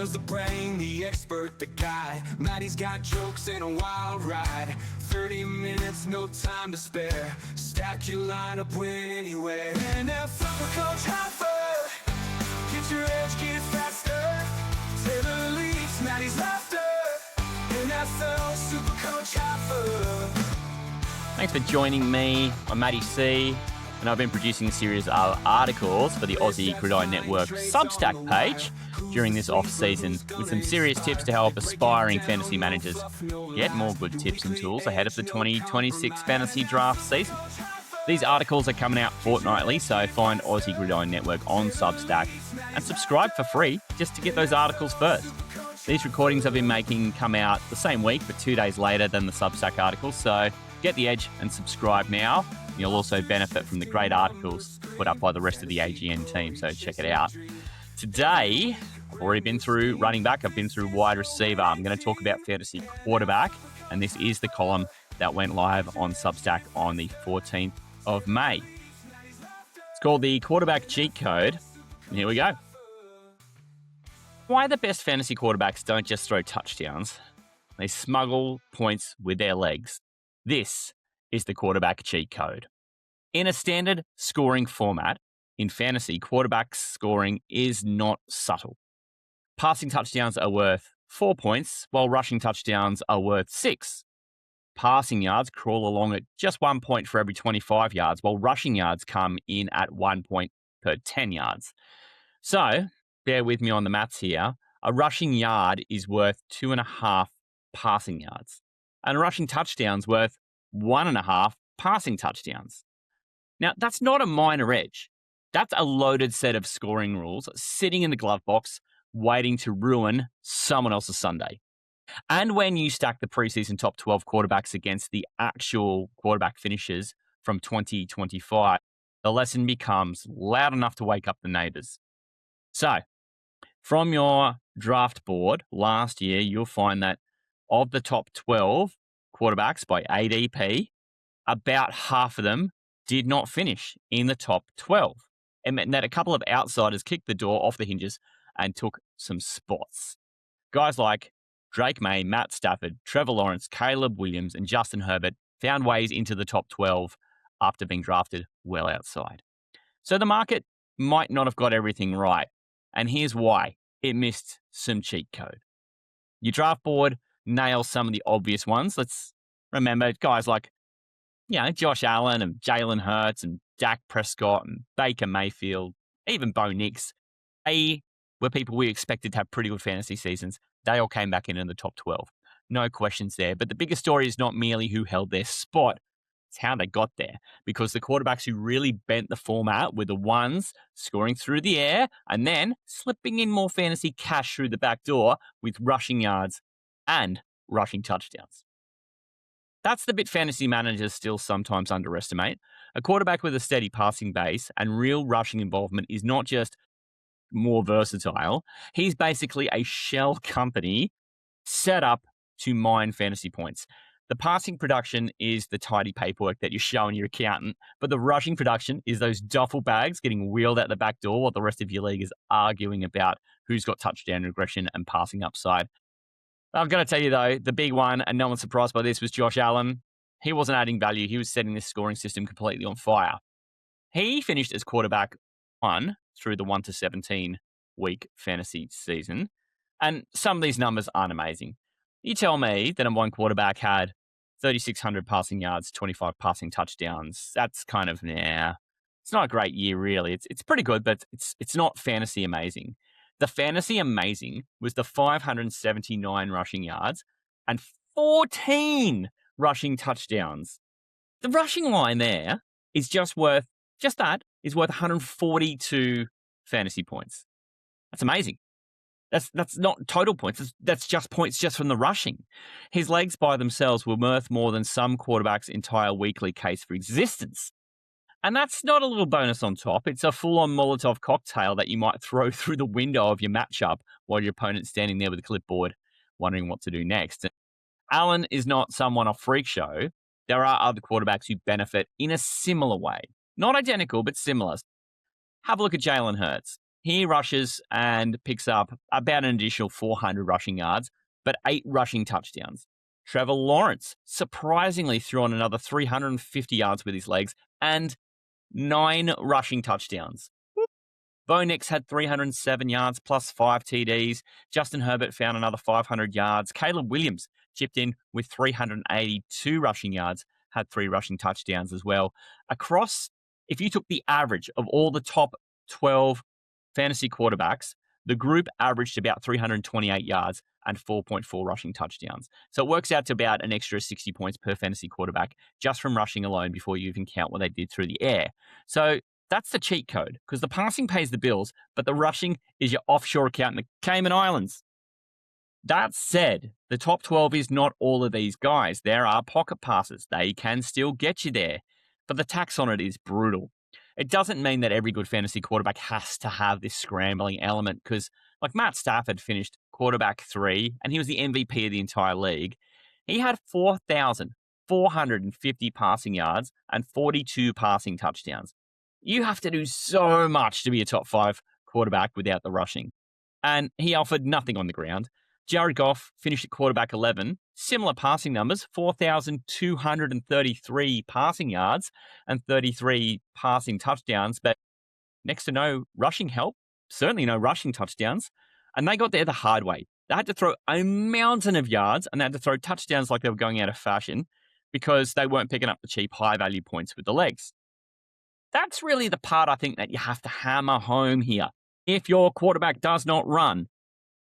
Tyler's the brain, the expert, the guy. Matty's got jokes and a wild ride. 30 minutes, no time to spare. Stack your lineup, win anywhere. NFL Coach Hoffer, get your edge, get faster. Taylor leads, Matty's laughter. NFL Super Coach Hoffer. Thanks for joining me. I'm Matty C, and I've been producing a series of articles for the Aussie Gridiron Network Substack page during this off-season with some serious tips to help aspiring fantasy managers get more good tips and tools ahead of the 2026 fantasy draft season. These articles are coming out fortnightly, so find Aussie Gridiron Network on Substack and subscribe for free just to get those articles first. These recordings I've been making come out the same week, but 2 days later than the Substack articles, so get the edge and subscribe now. You'll also benefit from the great articles put up by the rest of the AGN team, so check it out. Today, I've already been through running back. I've been through wide receiver. I'm going to talk about fantasy quarterback, and this is the column that went live on Substack on the 14th of May. It's called the Quarterback Cheat Code, and here we go. Why the best fantasy quarterbacks don't just throw touchdowns. They smuggle points with their legs. This is the quarterback cheat code. In a standard scoring format, in fantasy, quarterback scoring is not subtle. Passing touchdowns are worth 4 points, while rushing touchdowns are worth 6. Passing yards crawl along at just 1 point for every 25 yards, while rushing yards come in at 1 point per 10 yards. So, bear with me on the maths here. A rushing yard is worth 2.5 passing yards, and a rushing touchdown's worth 1.5 passing touchdowns. Now, that's not a minor edge. That's a loaded set of scoring rules sitting in the glove box, waiting to ruin someone else's Sunday. And when you stack the preseason top 12 quarterbacks against the actual quarterback finishers from 2025, the lesson becomes loud enough to wake up the neighbors. So, from your draft board last year, you'll find that of the top 12 quarterbacks by ADP, about half of them did not finish in the top 12. It meant that a couple of outsiders kicked the door off the hinges and took some spots. Guys like Drake May, Matt Stafford, Trevor Lawrence, Caleb Williams, and Justin Herbert found ways into the top 12 after being drafted well outside. So the market might not have got everything right. And here's why. It missed some cheat code. Your draft board nails some of the obvious ones. Let's remember guys like, Josh Allen and Jalen Hurts and Dak Prescott and Baker Mayfield, even Bo Nix. They were people we expected to have pretty good fantasy seasons. They all came back in the top 12. No questions there. But the biggest story is not merely who held their spot. It's how they got there. Because the quarterbacks who really bent the format were the ones scoring through the air and then slipping in more fantasy cash through the back door with rushing yards and rushing touchdowns. That's the bit fantasy managers still sometimes underestimate. A quarterback with a steady passing base and real rushing involvement is not just more versatile. He's basically a shell company set up to mine fantasy points. The passing production is the tidy paperwork that you're showing your accountant, but the rushing production is those duffel bags getting wheeled out the back door while the rest of your league is arguing about who's got touchdown regression and passing upside. I've got to tell you, though, the big one, and no one's surprised by this, was Josh Allen. He wasn't adding value. He was setting this scoring system completely on fire. He finished as quarterback 1 through the 1 to 17 week fantasy season, and some of these numbers aren't amazing. You tell me that a one quarterback had 3,600 passing yards, 25 passing touchdowns. That's kind of, it's not a great year, really. It's pretty good, but it's not fantasy amazing. The fantasy amazing was the 579 rushing yards and 14 rushing touchdowns. The rushing line there is worth 142 fantasy points. That's amazing. That's not total points. That's just points just from the rushing. His legs by themselves were worth more than some quarterbacks' entire weekly case for existence. And that's not a little bonus on top. It's a full-on Molotov cocktail that you might throw through the window of your matchup while your opponent's standing there with a clipboard wondering what to do next. Allen is not someone a freak show. There are other quarterbacks who benefit in a similar way. Not identical, but similar. Have a look at Jalen Hurts. He rushes and picks up about an additional 400 rushing yards, but 8 rushing touchdowns. Trevor Lawrence surprisingly threw on another 350 yards with his legs and 9 rushing touchdowns. Bo Nix had 307 yards plus 5 TDs. Justin Herbert found another 500 yards. Caleb Williams chipped in with 382 rushing yards, had 3 rushing touchdowns as well. Across, if you took the average of all the top 12 fantasy quarterbacks, the group averaged about 328 yards and 4.4 rushing touchdowns. So it works out to about an extra 60 points per fantasy quarterback just from rushing alone before you even count what they did through the air. So that's the cheat code because the passing pays the bills, but the rushing is your offshore account in the Cayman Islands. That said, the top 12 is not all of these guys. There are pocket passes. They can still get you there, but the tax on it is brutal. It doesn't mean that every good fantasy quarterback has to have this scrambling element because, like Matt Stafford finished quarterback 3 and he was the MVP of the entire league. He had 4,450 passing yards and 42 passing touchdowns. You have to do so much to be a top 5 quarterback without the rushing. And he offered nothing on the ground. Jared Goff finished at quarterback 11, similar passing numbers, 4,233 passing yards and 33 passing touchdowns, but next to no rushing help, certainly no rushing touchdowns. And they got there the hard way. They had to throw a mountain of yards and they had to throw touchdowns like they were going out of fashion because they weren't picking up the cheap high-value points with the legs. That's really the part I think that you have to hammer home here. If your quarterback does not run,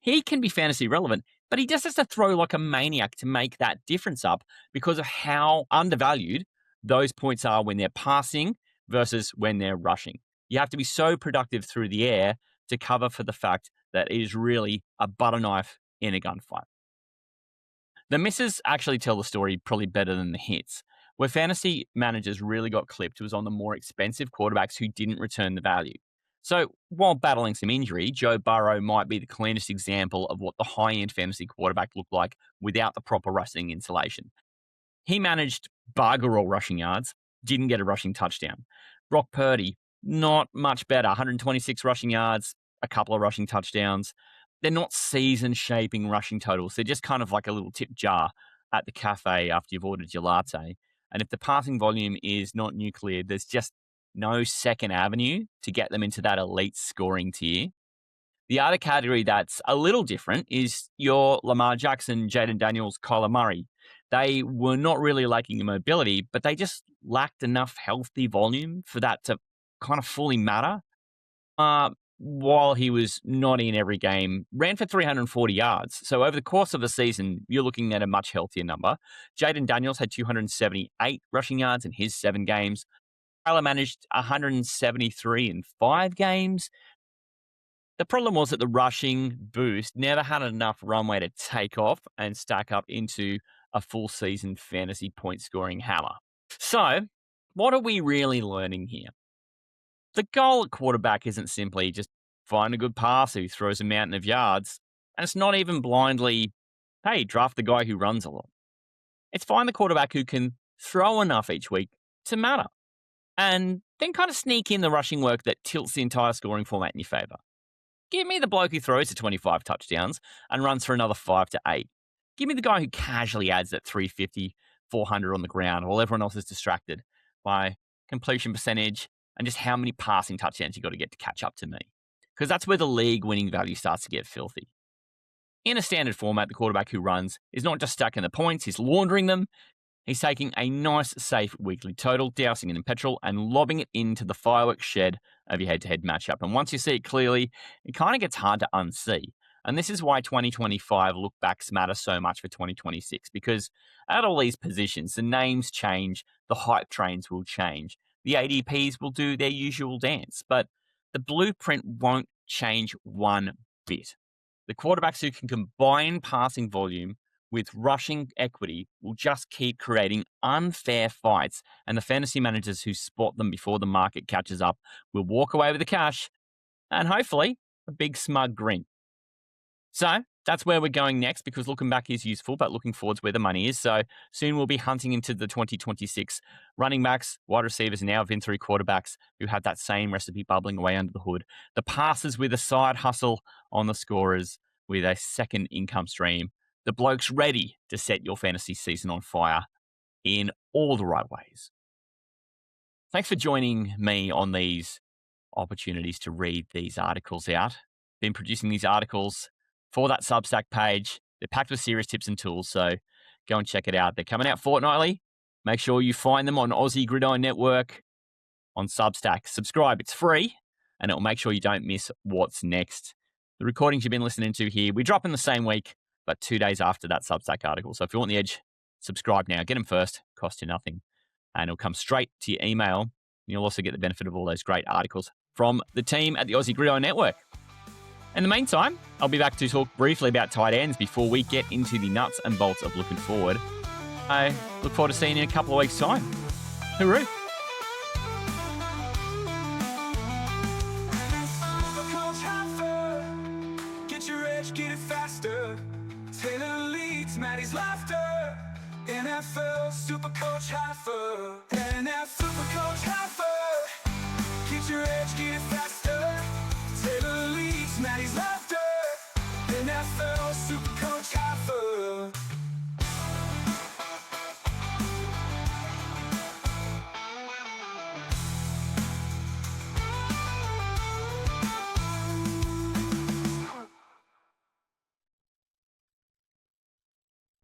he can be fantasy relevant, but he just has to throw like a maniac to make that difference up because of how undervalued those points are when they're passing versus when they're rushing. You have to be so productive through the air to cover for the fact that it is really a butter knife in a gunfight. The misses actually tell the story probably better than the hits. Where fantasy managers really got clipped was on the more expensive quarterbacks who didn't return the value. So while battling some injury, Joe Burrow might be the cleanest example of what the high-end fantasy quarterback looked like without the proper rushing insulation. He managed bugger all rushing yards, didn't get a rushing touchdown. Brock Purdy, not much better, 126 rushing yards, a couple of rushing touchdowns. They're not season-shaping rushing totals. They're just kind of like a little tip jar at the cafe after you've ordered your latte. And if the passing volume is not nuclear, there's just no second avenue to get them into that elite scoring tier. The other category that's a little different is your Lamar Jackson, Jaden Daniels, Kyler Murray. They were not really lacking in mobility, but they just lacked enough healthy volume for that to kind of fully matter. While he was not in every game, ran for 340 yards. So over the course of the season, you're looking at a much healthier number. Jaden Daniels had 278 rushing yards in his 7 games. Kyler managed 173 in 5 games. The problem was that the rushing boost never had enough runway to take off and stack up into a full season fantasy point scoring hammer. So, what are we really learning here? The goal at quarterback isn't simply just find a good passer who throws a mountain of yards, and it's not even blindly, hey, draft the guy who runs a lot. It's find the quarterback who can throw enough each week to matter, and then kind of sneak in the rushing work that tilts the entire scoring format in your favor. Give me the bloke who throws to 25 touchdowns and runs for another 5 to 8. Give me the guy who casually adds that 350, 400 on the ground while everyone else is distracted by completion percentage and just how many passing touchdowns you got to get to catch up to me. Because that's where the league winning value starts to get filthy. In a standard format, the quarterback who runs is not just stacking the points, he's laundering them. He's taking a nice, safe weekly total, dousing it in petrol, and lobbing it into the fireworks shed of your head-to-head matchup. And once you see it clearly, it kind of gets hard to unsee. And this is why 2025 look-backs matter so much for 2026, because at all these positions, the names change, the hype trains will change. The ADPs will do their usual dance, but the blueprint won't change one bit. The quarterbacks who can combine passing volume with rushing equity will just keep creating unfair fights, and the fantasy managers who spot them before the market catches up will walk away with the cash and hopefully a big smug grin. So, That's where we're going next, because looking back is useful, but looking forward's where the money is. So soon we'll be hunting into the 2026 running backs, wide receivers, and now been through quarterbacks who have that same recipe bubbling away under the hood. The passers with a side hustle on the scorers with a second income stream. The blokes ready to set your fantasy season on fire in all the right ways. Thanks for joining me on these opportunities to read these articles out. Been producing these articles for that Substack page. They're packed with serious tips and tools, so go and check it out. They're coming out fortnightly. Make sure you find them on Aussie Gridiron Network on Substack. Subscribe, it's free, and it'll make sure you don't miss what's next. The recordings you've been listening to here, we drop in the same week, but 2 days after that Substack article. So if you want the edge, subscribe now. Get them first, cost you nothing, and it'll come straight to your email. And you'll also get the benefit of all those great articles from the team at the Aussie Gridiron Network. In the meantime, I'll be back to talk briefly about tight ends before we get into the nuts and bolts of looking forward. I look forward to seeing you in a couple of weeks' time. Hooroo! Coach Heifer, get your edge, get it faster. Taylor leads Matty's laughter. NFL Super Coach Heifer. NFL Super Coach Heifer, get your edge, get it faster.